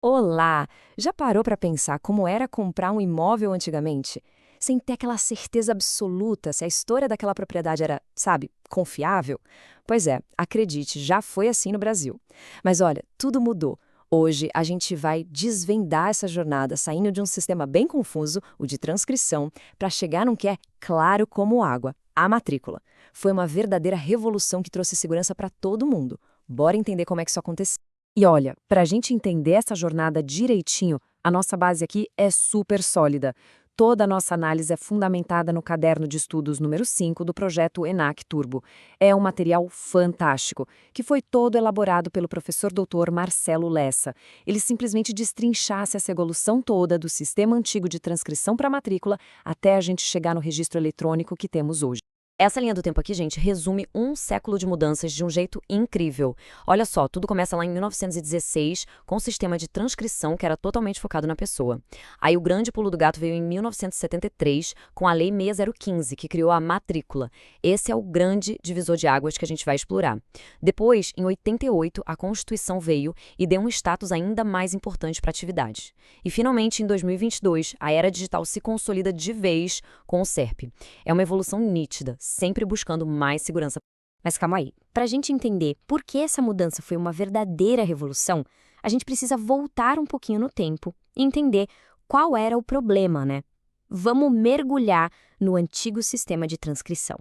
Olá! Já parou para pensar como era comprar um imóvel antigamente? Sem ter aquela certeza absoluta se a história daquela propriedade era, sabe, confiável? Pois é, acredite, já foi assim no Brasil. Mas olha, tudo mudou. Hoje a gente vai desvendar essa jornada saindo de um sistema bem confuso, o de transcrição, para chegar num que é claro como água, a matrícula. Foi uma verdadeira revolução que trouxe segurança para todo mundo. Bora entender como é que isso aconteceu. E olha, para a gente entender essa jornada direitinho, a nossa base aqui é super sólida. Toda a nossa análise é fundamentada no caderno de estudos número 5 do projeto ENAC Turbo. É um material fantástico, que foi todo elaborado pelo professor doutor Marcelo Lessa. Ele simplesmente destrinchasse essa evolução toda do sistema antigo de transcrição para matrícula até a gente chegar no registro eletrônico que temos hoje. Essa linha do tempo aqui, gente, resume um século de mudanças de um jeito incrível. Olha só, tudo começa lá em 1916, com o sistema de transcrição que era totalmente focado na pessoa. Aí o grande pulo do gato veio em 1973, com a Lei 6015, que criou a matrícula. Esse é o grande divisor de águas que a gente vai explorar. Depois, em 88, a Constituição veio e deu um status ainda mais importante para a atividade. E finalmente, em 2022, a era digital se consolida de vez com o SERP. É uma evolução nítida, sempre buscando mais segurança. Mas calma aí, para a gente entender por que essa mudança foi uma verdadeira revolução, a gente precisa voltar um pouquinho no tempo e entender qual era o problema, né? Vamos mergulhar no antigo sistema de transcrição.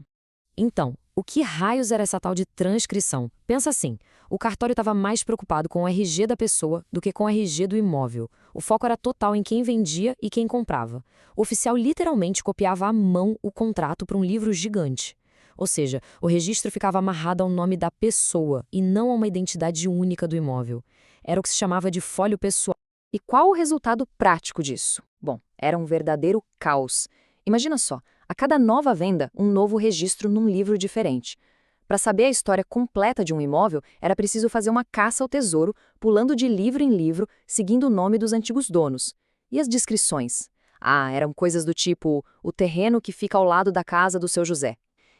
Então, o que raios era essa tal de transcrição? Pensa assim, o cartório estava mais preocupado com o RG da pessoa do que com o RG do imóvel. O foco era total em quem vendia e quem comprava. O oficial literalmente copiava à mão o contrato para um livro gigante. Ou seja, o registro ficava amarrado ao nome da pessoa e não a uma identidade única do imóvel. Era o que se chamava de folho pessoal. E qual o resultado prático disso? Bom, era um verdadeiro caos. Imagina só, a cada nova venda, um novo registro num livro diferente. Para saber a história completa de um imóvel, era preciso fazer uma caça ao tesouro, pulando de livro em livro, seguindo o nome dos antigos donos. E as descrições? Ah, eram coisas do tipo o terreno que fica ao lado da casa do seu José.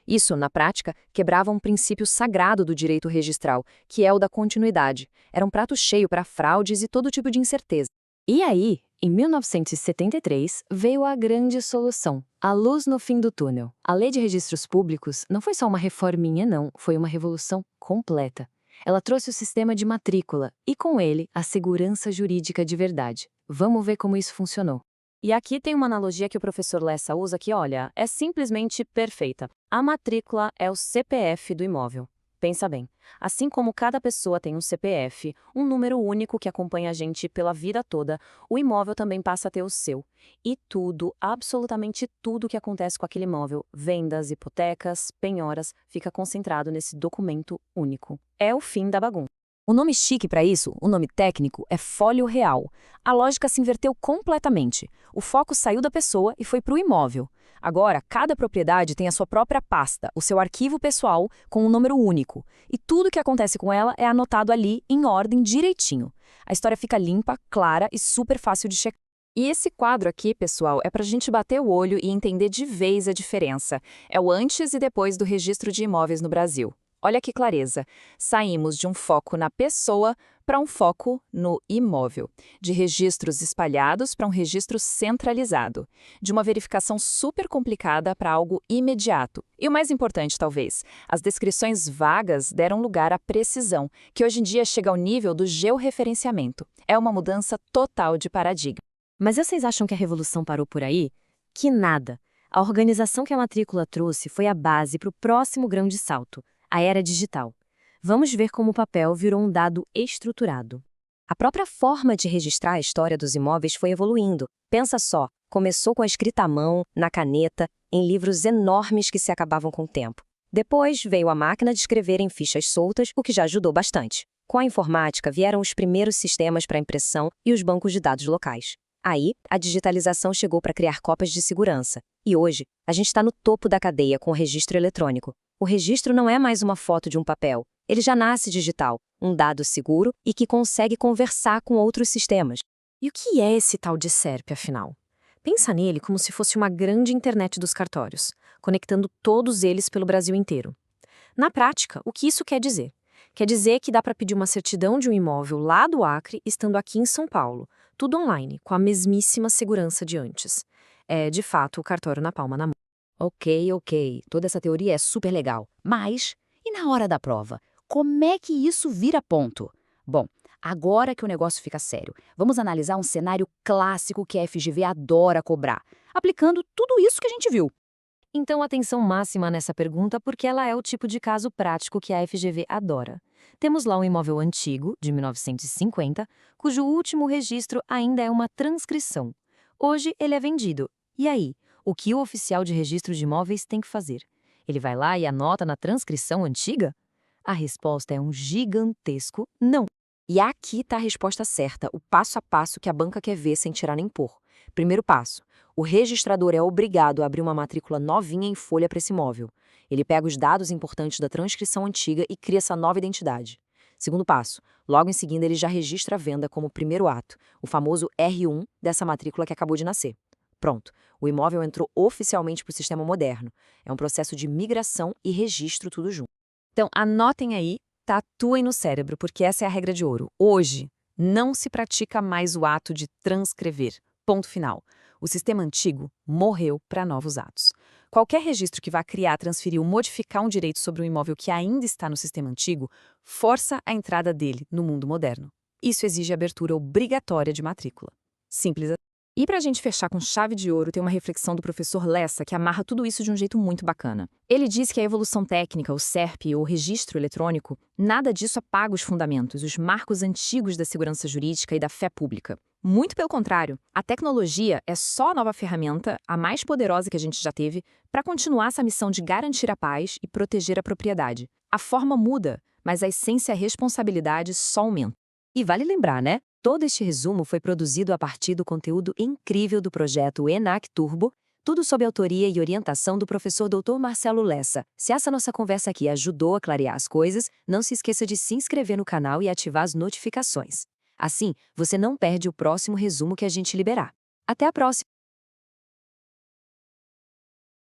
Isso, na prática, quebrava um princípio sagrado do direito registral, que é o da continuidade. Era um prato cheio para fraudes e todo tipo de incerteza. E aí, em 1973, veio a grande solução, a luz no fim do túnel. A Lei de Registros Públicos não foi só uma reforminha, não, foi uma revolução completa. Ela trouxe o sistema de matrícula e, com ele, a segurança jurídica de verdade. Vamos ver como isso funcionou. E aqui tem uma analogia que o professor Lessa usa que, olha, é simplesmente perfeita. A matrícula é o CPF do imóvel. Pensa bem, assim como cada pessoa tem um CPF, um número único que acompanha a gente pela vida toda, o imóvel também passa a ter o seu. E tudo, absolutamente tudo que acontece com aquele imóvel, vendas, hipotecas, penhoras, fica concentrado nesse documento único. É o fim da bagunça. O nome chique para isso, o nome técnico, é folho real. A lógica se inverteu completamente. O foco saiu da pessoa e foi para o imóvel. Agora, cada propriedade tem a sua própria pasta, o seu arquivo pessoal, com um número único. E tudo que acontece com ela é anotado ali, em ordem, direitinho. A história fica limpa, clara e super fácil de checar. E esse quadro aqui, pessoal, é para a gente bater o olho e entender de vez a diferença. É o antes e depois do registro de imóveis no Brasil. Olha que clareza. Saímos de um foco na pessoa para um foco no imóvel, de registros espalhados para um registro centralizado, de uma verificação super complicada para algo imediato. E o mais importante, talvez, as descrições vagas deram lugar à precisão, que hoje em dia chega ao nível do georreferenciamento. É uma mudança total de paradigma. Mas vocês acham que a revolução parou por aí? Que nada! A organização que a matrícula trouxe foi a base para o próximo grande salto, a era digital. Vamos ver como o papel virou um dado estruturado. A própria forma de registrar a história dos imóveis foi evoluindo. Pensa só, começou com a escrita à mão, na caneta, em livros enormes que se acabavam com o tempo. Depois veio a máquina de escrever em fichas soltas, o que já ajudou bastante. Com a informática vieram os primeiros sistemas para impressão e os bancos de dados locais. Aí, a digitalização chegou para criar cópias de segurança. E hoje, a gente está no topo da cadeia com o registro eletrônico. O registro não é mais uma foto de um papel. Ele já nasce digital, um dado seguro e que consegue conversar com outros sistemas. E o que é esse tal de SERP, afinal? Pensa nele como se fosse uma grande internet dos cartórios, conectando todos eles pelo Brasil inteiro. Na prática, o que isso quer dizer? Quer dizer que dá para pedir uma certidão de um imóvel lá do Acre, estando aqui em São Paulo. Tudo online, com a mesmíssima segurança de antes. É, de fato, o cartório na palma da mão. Ok, ok. Toda essa teoria é super legal. Mas, e na hora da prova? Como é que isso vira ponto? Bom, agora que o negócio fica sério, vamos analisar um cenário clássico que a FGV adora cobrar, aplicando tudo isso que a gente viu. Então, atenção máxima nessa pergunta, porque ela é o tipo de caso prático que a FGV adora. Temos lá um imóvel antigo, de 1950, cujo último registro ainda é uma transcrição. Hoje ele é vendido. E aí? O que o oficial de registro de imóveis tem que fazer? Ele vai lá e anota na transcrição antiga? A resposta é um gigantesco não. E aqui está a resposta certa, o passo a passo que a banca quer ver sem tirar nem pôr. Primeiro passo. O registrador é obrigado a abrir uma matrícula novinha em folha para esse imóvel. Ele pega os dados importantes da transcrição antiga e cria essa nova identidade. Segundo passo. Logo em seguida, ele já registra a venda como primeiro ato, o famoso R1 dessa matrícula que acabou de nascer. Pronto. O imóvel entrou oficialmente para o sistema moderno. É um processo de migração e registro tudo junto. Então, anotem aí, tatuem no cérebro, porque essa é a regra de ouro. Hoje, não se pratica mais o ato de transcrever. Ponto final. O sistema antigo morreu para novos atos. Qualquer registro que vá criar, transferir ou modificar um direito sobre um imóvel que ainda está no sistema antigo, força a entrada dele no mundo moderno. Isso exige abertura obrigatória de matrícula. Simples assim. E para a gente fechar com chave de ouro, tem uma reflexão do professor Lessa que amarra tudo isso de um jeito muito bacana. Ele diz que a evolução técnica, o SERP ou registro eletrônico, nada disso apaga os fundamentos, os marcos antigos da segurança jurídica e da fé pública. Muito pelo contrário, a tecnologia é só a nova ferramenta, a mais poderosa que a gente já teve, para continuar essa missão de garantir a paz e proteger a propriedade. A forma muda, mas a essência e a responsabilidade só aumenta. E vale lembrar, né? Todo este resumo foi produzido a partir do conteúdo incrível do projeto ENAC Turbo, tudo sob autoria e orientação do professor Dr. Marcelo Lessa. Se essa nossa conversa aqui ajudou a clarear as coisas, não se esqueça de se inscrever no canal e ativar as notificações. Assim, você não perde o próximo resumo que a gente liberar. Até a próxima!